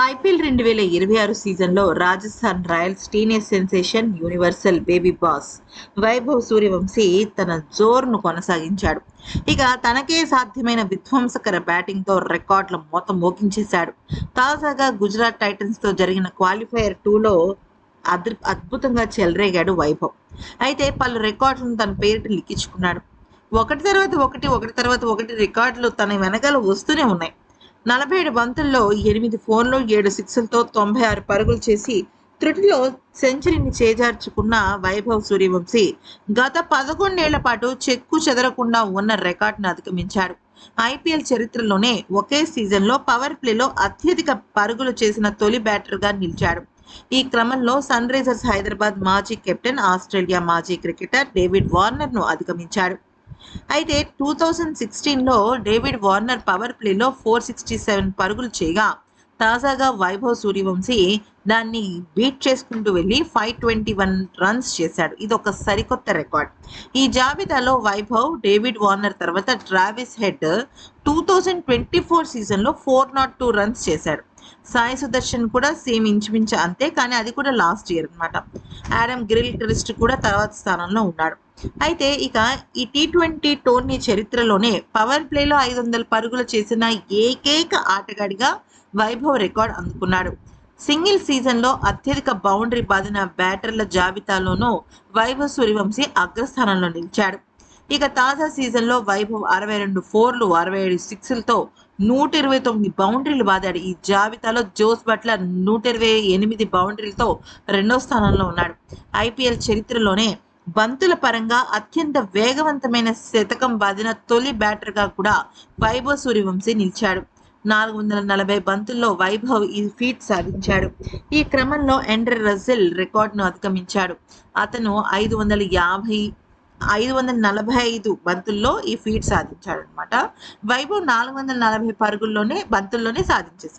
IPL 2026 సీజన్లో Rajasthan Royals teenage sensation universal baby boss Vaibhav Suryavanshi తన జోరును కొనసాగించాడు. ఇక తనకే సాధ్యమైన విధ్వంసకర బ్యాటింగ్తో రికార్డుల మొత్తం మోగించేశాడు. తాజాగా గుజరాత్ టైటన్స్తో జరిగిన క్వాలిఫైయర్ 2లో అద్భుతంగా చెలరేగాడు వైభవ్. అయితే పలు రికార్డులను తన పేరిట లిఖించుకున్నాడు. ఒకటి తర్వాత ఒకటి, ఒకటి తర్వాత ఒకటి రికార్డులు తన వెనకాల వస్తూనే ఉన్నాయి. 47 బంతుల్లో 8 ఫోర్లు, 7 సిక్స్లతో 96 పరుగులు చేసి త్రుటిలో సెంచరీని చేజార్చుకున్న వైభవ్ సూర్యవంశీ గత 11 ఏళ్ల పాటు చెక్కు చెదరకుండా ఉన్న రికార్డును అధిగమించాడు. ఐపీఎల్ చరిత్రలోనే ఒకే సీజన్లో పవర్ ప్లేలో అత్యధిక పరుగులు చేసిన తొలి బ్యాటర్గా నిలిచాడు. ఈ క్రమంలో సన్ రైజర్స్ హైదరాబాద్ మాజీ కెప్టెన్, ఆస్ట్రేలియా మాజీ క్రికెటర్ డేవిడ్ వార్నర్ను అధిగమించాడు. అయితే 2016లో డేవిడ్ వార్నర్ పవర్ ప్లేలో 467 పరుగులు చేయగా, తాజాగా వైభవ్ సూర్యవంశీ దాన్ని బీట్ చేసుకుంటూ వెళ్ళి 521 రన్స్ చేశాడు. ఇది ఒక సరికొత్త రికార్డ్. ఈ జాబితాలో వైభవ్, డేవిడ్ వార్నర్ తర్వాత ట్రావిస్ హెడ్ 2024 సీజన్లో 402 రన్స్ చేశాడు. సాయి సుదర్శన్ కూడా సేమ్ ఇంచుమించు అంతే, కానీ అది కూడా లాస్ట్ ఇయర్ అనమాట. ఆడమ్ గిల్ క్రిస్ట్ కూడా తర్వాత స్థానంలో ఉన్నాడు. అయితే ఇక ఈ టీ20 టోర్నీ చరిత్రలోనే పవర్ ప్లేలో 500 పరుగులు చేసిన ఏకైక ఆటగాడిగా వైభవ్ రికార్డ్ అందుకున్నాడు. సింగిల్ సీజన్లో అత్యధిక బౌండరీ బాదిన బ్యాటర్ల జాబితాలోనూ వైభవ్ సూర్యవంశీ అగ్రస్థానంలో నిలిచాడు. ఇక తాజా సీజన్లో వైభవ్ 62 ఫోర్లు, 67 సిక్స్లతో 129 బౌండరీలు బాదాడు. ఈ జాబితాలో జోస్ బట్లర్ 128 బౌండరీలతో రెండో స్థానంలో ఉన్నాడు. ఐపీఎల్ చరిత్రలోనే బంతుల పరంగా అత్యంత వేగవంతమైన శతకం బాదిన తొలి బ్యాటర్గా కూడా వైభవ్ సూర్యవంశీ నిలిచాడు. 440 బంతుల్లో వైభవ్ ఈ ఫీట్ సాధించాడు. ఈ క్రమంలో ఎండ్రే రస్సెల్ రికార్డును అధిగమించాడు. అతను 545 బంతుల్లో ఈ ఫీట్ సాధించాడు అనమాట. వైభవ్ 440 బంతుల్లోనే సాధించేశాడు.